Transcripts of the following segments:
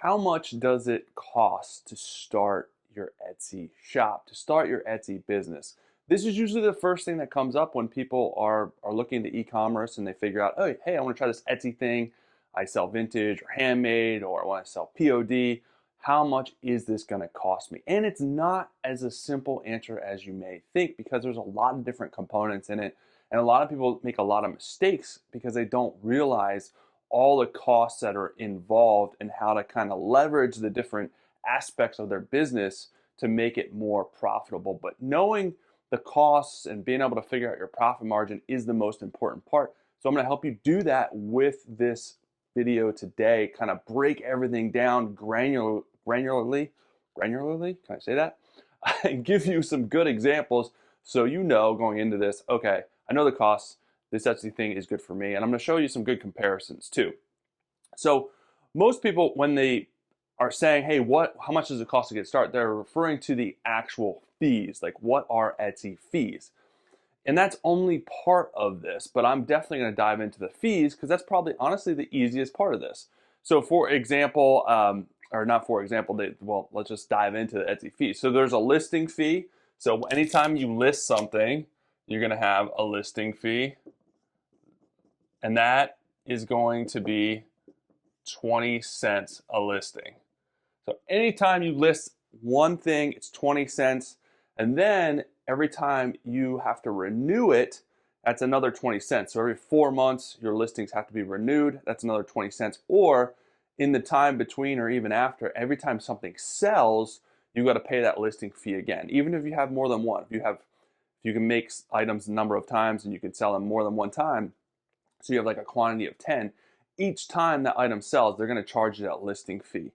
How much does it cost to start your Etsy shop, to start your Etsy business? This is usually the first thing that comes up when people are looking into e-commerce and they figure out, oh, hey, I want to try this Etsy thing. I sell vintage or handmade, or I want to sell POD. How much is this going to cost me? And it's not as a simple answer as you may think, because there's a lot of different components in it. And a lot of people make a lot of mistakes because they don't realize all the costs that are involved and how to kind of leverage the different aspects of their business to make it more profitable. But knowing the costs and being able to figure out your profit margin is the most important part. So I'm going to help you do that with this video today, kind of break everything down granularly, can I say that? And give you some good examples so you know going into this, okay, I know the costs, this Etsy thing is good for me, and I'm going to show you some good comparisons too. So most people, when they are saying, hey, how much does it cost to get started, they're referring to the actual fees, like what are Etsy fees? And that's only part of this, but I'm definitely going to dive into the fees because that's probably honestly the easiest part of this. So for example, or not for example, well, let's just dive into the Etsy fees. So there's a listing fee. So anytime you list something, you're going to have a listing fee, and that is going to be 20 cents a listing. So anytime you list one thing, it's 20 cents. And then every time you have to renew it, that's another 20 cents. So every 4 months, your listings have to be renewed. That's another 20 cents. Or in the time between or even after, every time something sells, you got to pay that listing fee again. Even if you have more than one. If you can make items a number of times and you can sell them more than one time, so you have like a quantity of 10, each time that item sells, they're going to charge you that listing fee.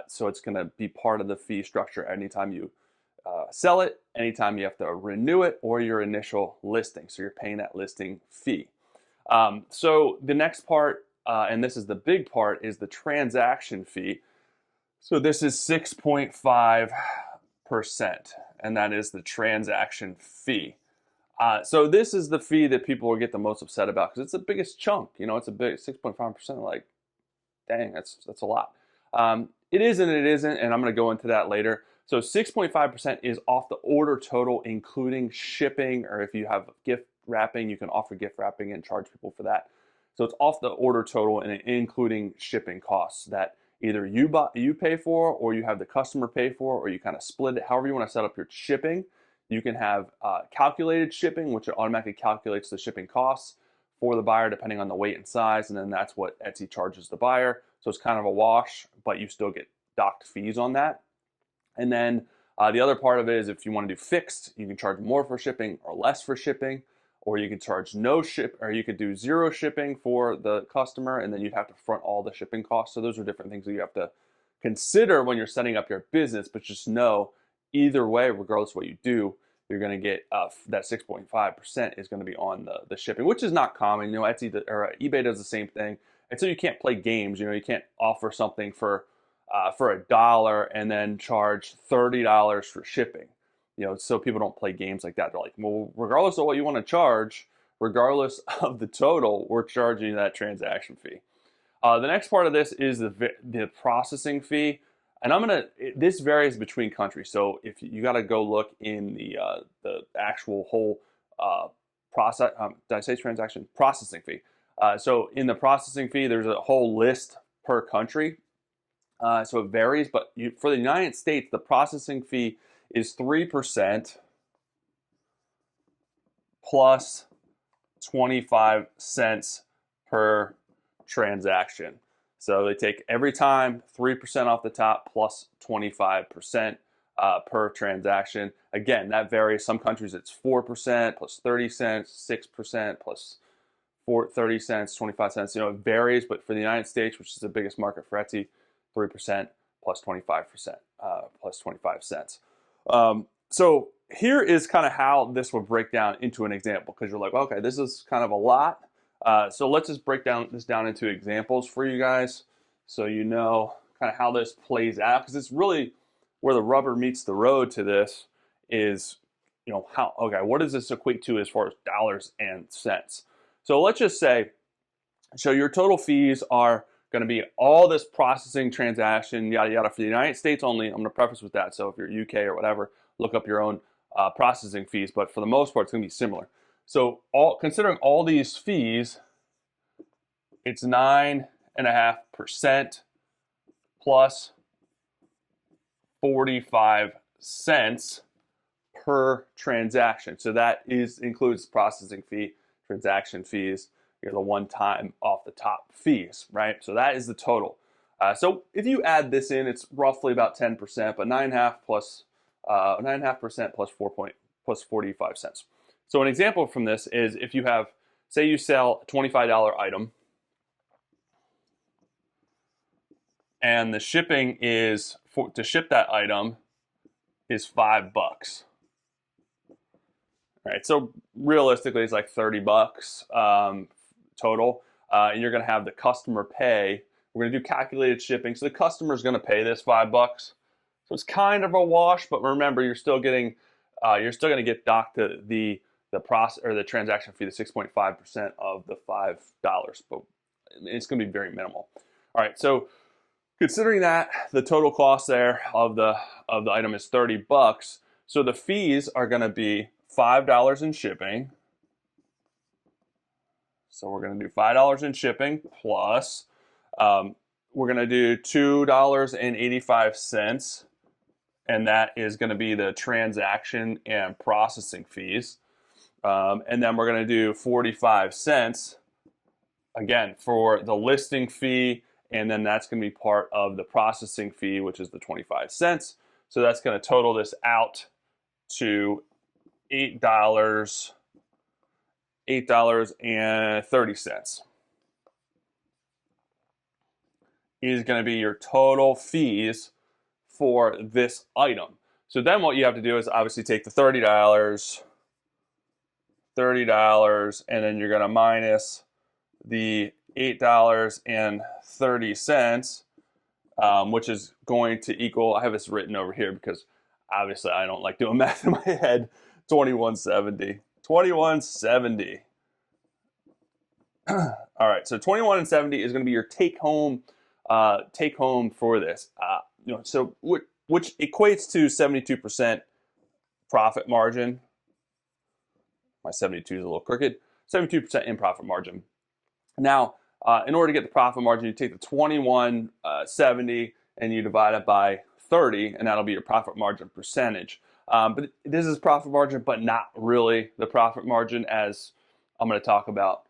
So it's going to be part of the fee structure anytime you sell it, anytime you have to renew it, or your initial listing. So you're paying that listing fee. So the next part, and this is the big part, is the transaction fee. So this is 6.5%, and that is the transaction fee. So this is the fee that people will get the most upset about because it's the biggest chunk. You know, it's a big 6.5%. Like, dang, that's a lot. It is and it isn't, and I'm going to go into that later. So 6.5% is off the order total, including shipping, or if you have gift wrapping, you can offer gift wrapping and charge people for that. So it's off the order total and including shipping costs that either you pay for, or you have the customer pay for, or you kind of split it. However you want to set up your shipping. You can have calculated shipping, which automatically calculates the shipping costs for the buyer depending on the weight and size, and then that's what Etsy charges the buyer. So it's kind of a wash, but you still get docked fees on that. And then the other part of it is if you want to do fixed, you can charge more for shipping or less for shipping, or you could charge no ship, or you could do zero shipping for the customer, and then you'd have to front all the shipping costs. So those are different things that you have to consider when you're setting up your business, but just know either way, regardless of what you do, you're going to get that 6.5% is going to be on the shipping, which is not common. You know, Etsy or eBay does the same thing, and so you can't play games. You know, you can't offer something for $1 and then charge $30 for shipping. You know, so people don't play games like that. They're like, well, regardless of what you want to charge, regardless of the total, we're charging you that transaction fee. The next part of this is the processing fee, and this varies between countries. So if you got to go look in the actual whole process, did I say transaction processing fee? So in the processing fee, there's a whole list per country. So it varies, but for the United States, the processing fee is 3% plus 25 cents per transaction. So they take every time 3% off the top plus 25% per transaction. Again, that varies. Some countries it's 4% plus 30 cents, 6% plus 30 cents, 25 cents. You know, it varies, but for the United States, which is the biggest market for Etsy, 3% plus 25% plus 25 cents. So here is kind of how this will break down into an example, because you're like, okay, this is kind of a lot. So let's just break this down into examples for you guys so you know kind of how this plays out, because it's really where the rubber meets the road to this is, you know, what does this equate to as far as dollars and cents? So let's just say, so your total fees are going to be all this processing transaction, yada, yada, for the United States only. I'm going to preface with that. So if you're UK or whatever, look up your own processing fees. But for the most part, it's going to be similar. So considering all these fees, it's 9.5% plus 45 cents per transaction. So that includes processing fee, transaction fees, the one-time off the top fees, right? So that is the total. So if you add this in, it's roughly about 10%, but 9.5 plus 9.5% plus 45 cents. So an example from this is if you have, say you sell a $25 item, and the shipping is to ship that item is $5. Right, so realistically, it's like $30 total, and you're going to have the customer pay. We're going to do calculated shipping, so the customer is going to pay this $5. So it's kind of a wash, but remember, you're still going to get docked the process or the transaction fee, the 6.5% of the $5, but it's going to be very minimal. All right, so considering that the total cost there of the item is $30, so the fees are going to be $5 in shipping. So we're going to do $5 in shipping plus we're going to do $2.85, and that is going to be the transaction and processing fees. And then we're going to do 45 cents again for the listing fee, and then that's going to be part of the processing fee, which is the 25 cents. So that's going to total this out to $8.30 is going to be your total fees for this item. So then what you have to do is obviously take the $30, and then you're going to minus the $8.30, which is going to equal, I have this written over here because obviously I don't like doing math in my head, 2170. 2170. All right, so 2170 is going to be your take home for this. So which equates to 72% profit margin. My 72 is a little crooked. 72% in profit margin. Now, in order to get the profit margin, you take the 2170 and you divide it by 30, and that'll be your profit margin percentage. But this is profit margin, but not really the profit margin as I'm going to talk about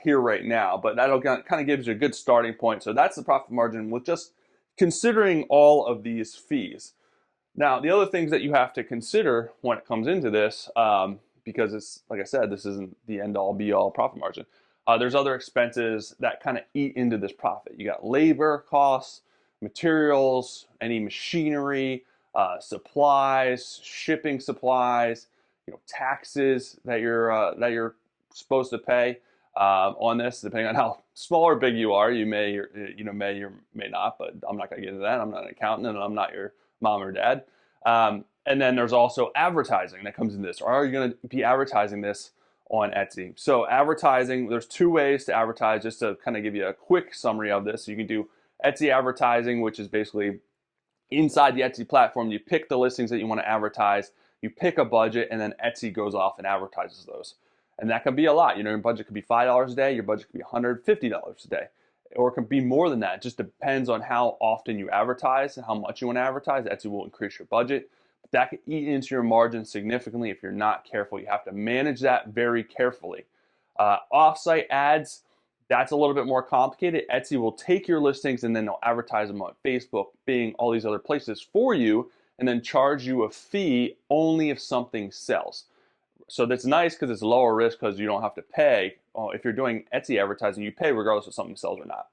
here right now. But that'll kind of gives you a good starting point. So that's the profit margin with just considering all of these fees. Now, the other things that you have to consider when it comes into this, because it's, like I said, this isn't the end-all be-all profit margin. There's other expenses that kind of eat into this profit. You got labor costs, materials, any machinery, supplies, shipping supplies, taxes that you're supposed to pay on this. Depending on how small or big you are, you may or may not. But I'm not going to get into that. I'm not an accountant, and I'm not your mom or dad. And then there's also advertising that comes into this. Or are you going to be advertising this on Etsy? So advertising, there's two ways to advertise, just to kind of give you a quick summary of this. So you can do Etsy advertising, which is basically inside the Etsy platform, you pick the listings that you want to advertise, you pick a budget, and then Etsy goes off and advertises those. And that can be a lot. Your budget could be $5 a day, your budget could be $150 a day, or it can be more than that. It just depends on how often you advertise and how much you want to advertise. Etsy will increase your budget. But that can eat into your margin significantly if you're not careful. You have to manage that very carefully. Offsite ads, that's a little bit more complicated. Etsy will take your listings and then they'll advertise them on Facebook, Bing, all these other places for you, and then charge you a fee only if something sells. So that's nice because it's lower risk because you don't have to pay. If you're doing Etsy advertising, you pay regardless if something sells or not.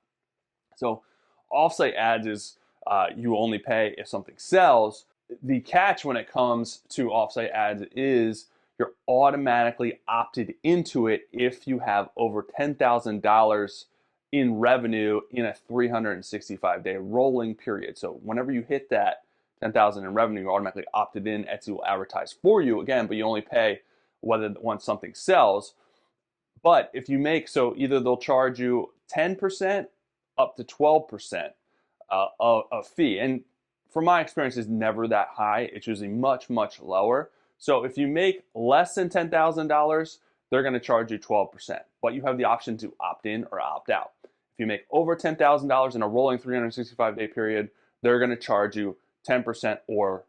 So offsite ads is you only pay if something sells. The catch when it comes to offsite ads is you're automatically opted into it if you have over $10,000 in revenue in a 365-day rolling period. So whenever you hit that 10,000 in revenue, you're automatically opted in. Etsy will advertise for you again, but you only pay once something sells. But if you make, so either they'll charge you 10% up to 12% of fee. And from my experience, it's never that high. It's usually much, much lower. So if you make less than $10,000, they're going to charge you 12%, but you have the option to opt in or opt out. If you make over $10,000 in a rolling 365-day period, they're going to charge you 10% or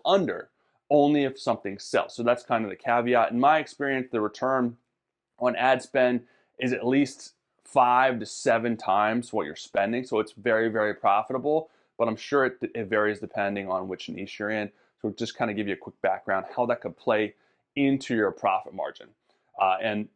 under, only if something sells. So that's kind of the caveat. In my experience, the return on ad spend is at least 5 to 7 times what you're spending. So it's very, very profitable, but I'm sure it varies depending on which niche you're in. So just kind of give you a quick background how that could play into your profit margin. And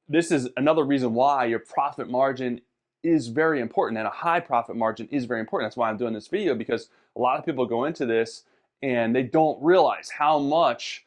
this is another reason why your profit margin is very important, and a high profit margin is very important. That's why I'm doing this video, because a lot of people go into this and they don't realize how much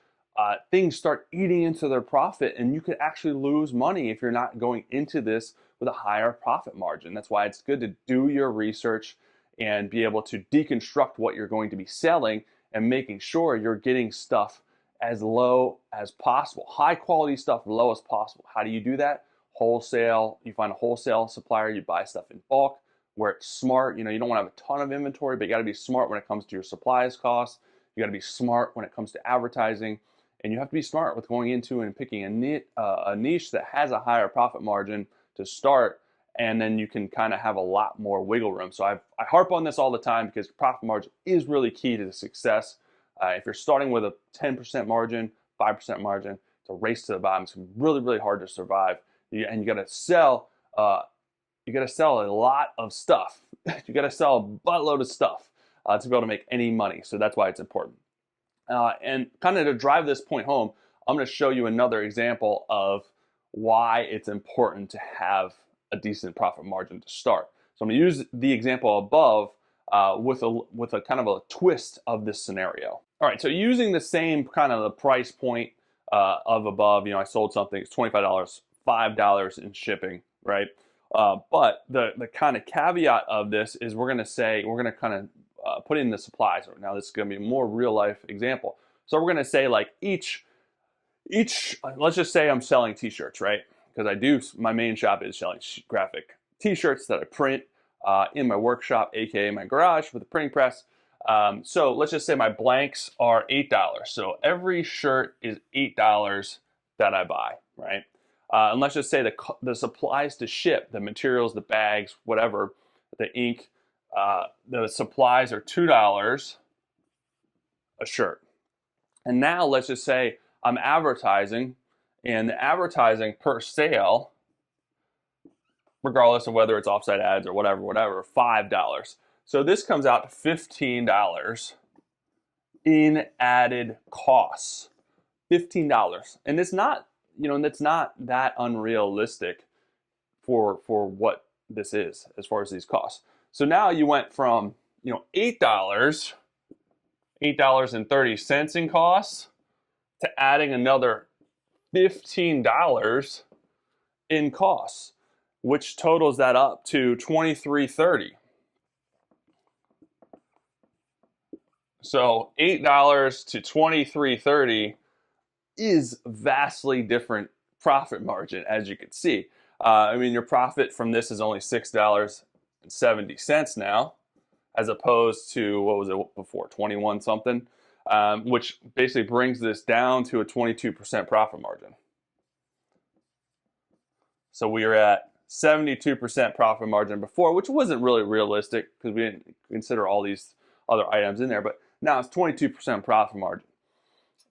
things start eating into their profit, and you could actually lose money if you're not going into this with a higher profit margin. That's why it's good to do your research and be able to deconstruct what you're going to be selling and making sure you're getting stuff as low as possible, high quality stuff, low as possible. How do you do that? Wholesale. You find a wholesale supplier, you buy stuff in bulk where it's smart. You don't want to have a ton of inventory, but you got to be smart when it comes to your supplies costs. You got to be smart when it comes to advertising, and you have to be smart with going into and picking a niche that has a higher profit margin to start, and then you can kind of have a lot more wiggle room. So I harp on this all the time because profit margin is really key to the success. If you're starting with a 10% margin, 5% margin, it's a race to the bottom. It's really, really hard to survive. And you got to sell. You got to sell a lot of stuff. You got to sell a buttload of stuff to be able to make any money. So that's why it's important. And kind of to drive this point home, I'm going to show you another example of why it's important to have a decent profit margin to start. So I'm going to use the example above with a kind of a twist of this scenario. All right, so using the same kind of the price point of above, I sold something, it's $25, $5 in shipping, right? But the kind of caveat of this is we're going to kind of put in the supplies. Now this is going to be a more real life example. So we're going to say like each, let's just say I'm selling t-shirts, right? Because my main shop is selling graphic t-shirts that I print in my workshop, aka my garage with a printing press. So let's just say my blanks are $8. So every shirt is $8 that I buy, right? And let's just say the supplies to ship, the materials, the bags, whatever, the ink, the supplies are $2 a shirt. And now let's just say I'm advertising, and the advertising per sale, regardless of whether it's offsite ads or whatever, $5. So this comes out to $15 in added costs. $15. And it's not, that's not that unrealistic for what this is as far as these costs. So now you went from, $8.30 in costs to adding another $15 in costs, which totals that up to $23.30. So $8 to $23.30 is vastly different profit margin, as you can see. Your profit from this is only $6.70 now, as opposed to, what was it before, 21 something, which basically brings this down to a 22% profit margin. So we were at 72% profit margin before, which wasn't really realistic because we didn't consider all these other items in there, but now it's 22% profit margin.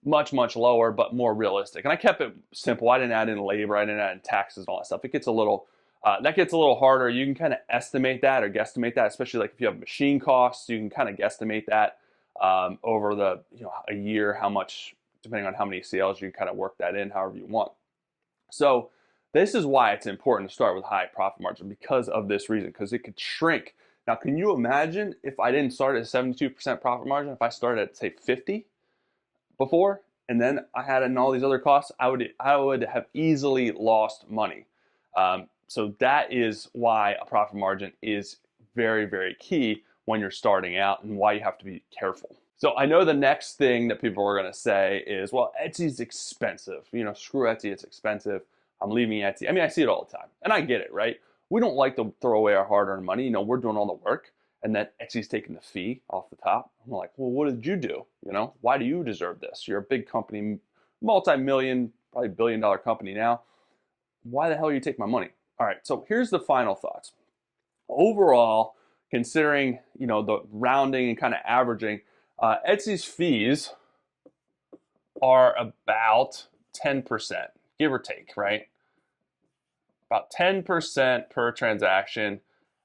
Much, much lower, but more realistic. And I kept it simple. I didn't add in labor, I didn't add in taxes and all that stuff. It gets a little, that gets a little harder. You can kind of estimate that or guesstimate that, especially like if you have machine costs, you can kind of guesstimate that over the, a year, how much, depending on how many sales, you kind of work that in however you want. So this is why it's important to start with high profit margin, because of this reason, because it could shrink. Now, can you imagine if I didn't start at 72% profit margin, if I started at say 50 before, and then I had in all these other costs, I would have easily lost money. So that is why a profit margin is very, very key when you're starting out, and why you have to be careful. So I know the next thing that people are going to say is, well, Etsy's expensive. Screw Etsy, it's expensive. I'm leaving Etsy. I see it all the time, and I get it, right? we don't like to throw away our hard-earned money. You know, we're doing all the work, and then Etsy's taking the fee off the top. I'm like, well, what did you do? You know, why do you deserve this? You're a big company, multi-million, probably billion-dollar company now. Why the hell are you taking my money? All right, so here's the final thoughts. Overall, considering, you know, the rounding and kind of averaging, Etsy's fees are about 10%, give or take, right? About 10% per transaction.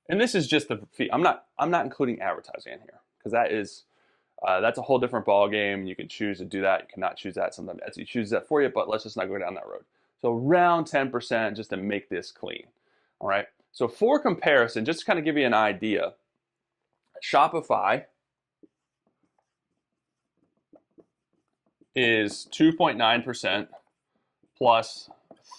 And this is just the fee. I'm not including advertising in here, because that's a whole different ball game. You can choose to do that. You cannot choose that. Sometimes Etsy chooses that for you, but let's just not go down that road. So around 10% just to make this clean. All right. So for comparison, just to kind of give you an idea, Shopify is 2.9% plus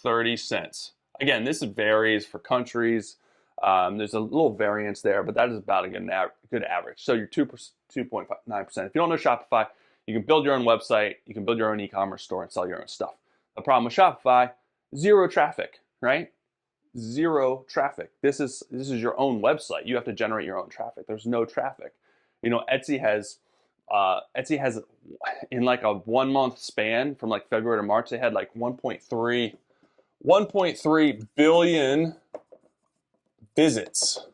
30 cents. Again, this varies for countries. There's a little variance there, but that is about a good average. So you're 2.9%. If you don't know Shopify, you can build your own website, you can build your own e-commerce store and sell your own stuff. The problem with Shopify, zero traffic, right? Zero traffic. This is your own website. You have to generate your own traffic. There's no traffic. You know, Etsy has in like a 1 month span from like February to March, they had like 1.3 billion visits.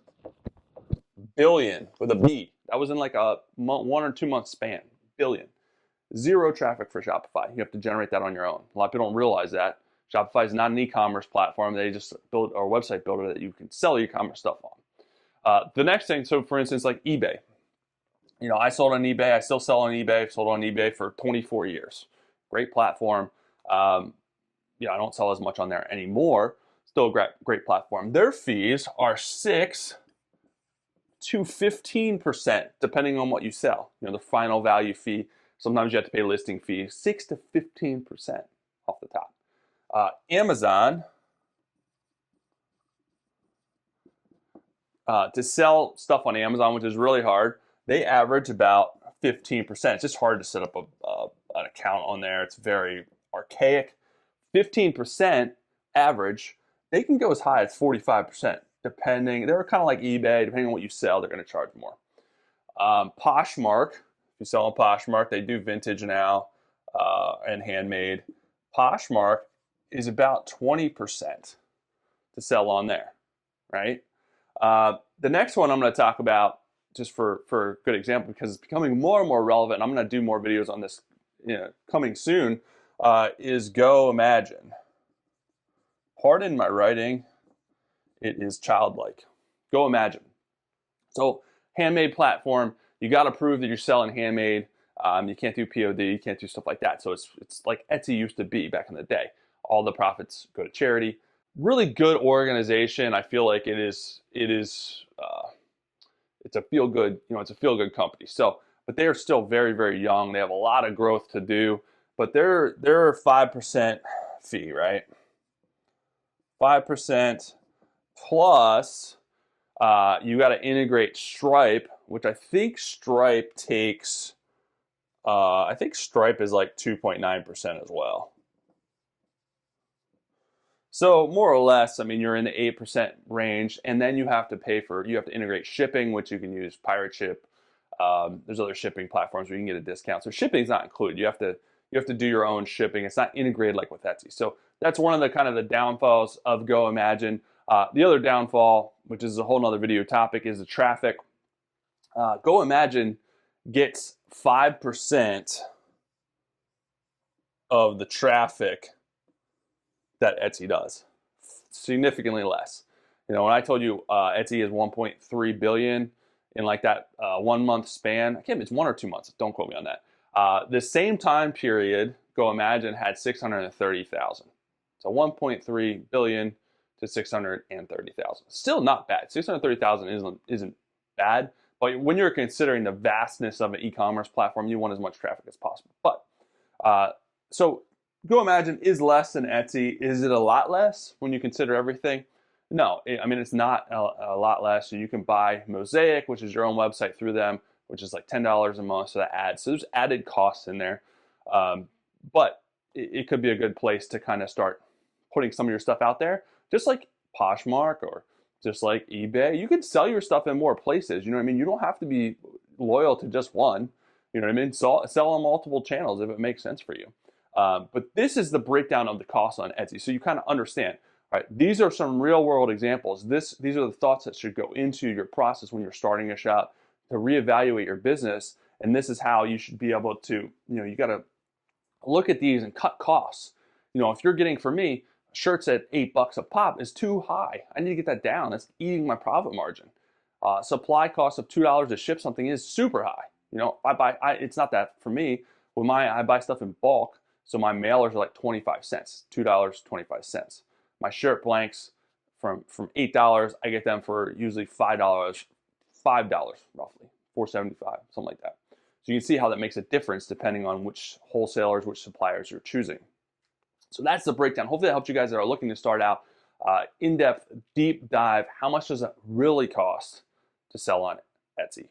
Billion with a B. That was in like a 1 or 2 month span. Billion. Zero traffic for Shopify. You have to generate that on your own. A lot of people don't realize that. Shopify is not an e-commerce platform. They just build a website builder that you can sell e-commerce stuff on. The next thing, so for instance, like eBay. You know, I sold on eBay. I still sell on eBay. I've sold on eBay for 24 years. Great platform. I don't sell as much on there anymore. Still a great platform. Their fees are 6 to 15%, depending on what you sell. You know, the final value fee. Sometimes you have to pay listing fees. 6 to 15% off the top. Amazon, to sell stuff on Amazon, which is really hard, they average about 15%. It's just hard to set up an account on there. It's very archaic. 15% average. They can go as high as 45%, depending. They're kind of like eBay. Depending on what you sell, they're going to charge more. Poshmark, if you sell on Poshmark, they do vintage now and handmade. Poshmark is about 20% to sell on there, right? The next one I'm going to talk about, just for a good example, because it's becoming more and more relevant, and I'm going to do more videos on this, coming soon, is GoImagine. Pardon my writing, it is childlike. GoImagine. So, handmade platform, you got to prove that you're selling handmade. You can't do POD, you can't do stuff like that. So it's like Etsy used to be back in the day. All the profits go to charity. Really good organization. I feel like it's a feel good, it's a feel good company. So, but they are still very, very young. They have a lot of growth to do, but they're 5% fee, right? 5% plus you got to integrate Stripe, which I think Stripe takes. I think Stripe is like 2.9% as well. So more or less, I mean, you're in the 8% range, and then you have to integrate shipping, which you can use Pirate Ship. There's other shipping platforms where you can get a discount. So shipping's not included. You have to do your own shipping. It's not integrated like with Etsy. So that's one of the kind of the downfalls of GoImagine. The other downfall, which is a whole nother video topic, is the traffic. GoImagine gets 5% of the traffic that Etsy does, significantly less. When I told you Etsy is 1.3 billion in like that 1 month span, I can't remember, it's 1 or 2 months. Don't quote me on that. The same time period, GoImagine had 630,000. So 1.3 billion to 630,000. Still not bad. 630,000 isn't bad, but when you're considering the vastness of an e-commerce platform, you want as much traffic as possible. But so GoImagine is less than Etsy. Is it a lot less when you consider everything? No, I mean, it's not a lot less. So you can buy Mosaic, which is your own website through them, which is like $10 a month. So that adds. So there's added costs in there. But it could be a good place to kind of start putting some of your stuff out there, just like Poshmark or just like eBay. You can sell your stuff in more places. You know what I mean? You don't have to be loyal to just one. You know what I mean? Sell on multiple channels if it makes sense for you. But this is the breakdown of the cost on Etsy, so you kind of understand. All right, these are some real world examples. These are the thoughts that should go into your process when you're starting a shop to reevaluate your business. And this is how you should be able to, you got to look at these and cut costs. If you're getting, for me, shirts at $8 a pop is too high. I need to get that down. It's eating my profit margin. Supply cost of $2 to ship something is super high. It's not that for me. I buy stuff in bulk, so my mailers are like 25 cents, $2.25. My shirt blanks from $8, I get them for usually $5, roughly, $4.75, something like that. So you can see how that makes a difference depending on which wholesalers, which suppliers you're choosing. So that's the breakdown. Hopefully that helped you guys that are looking to start out. In-depth, deep dive, how much does it really cost to sell on Etsy?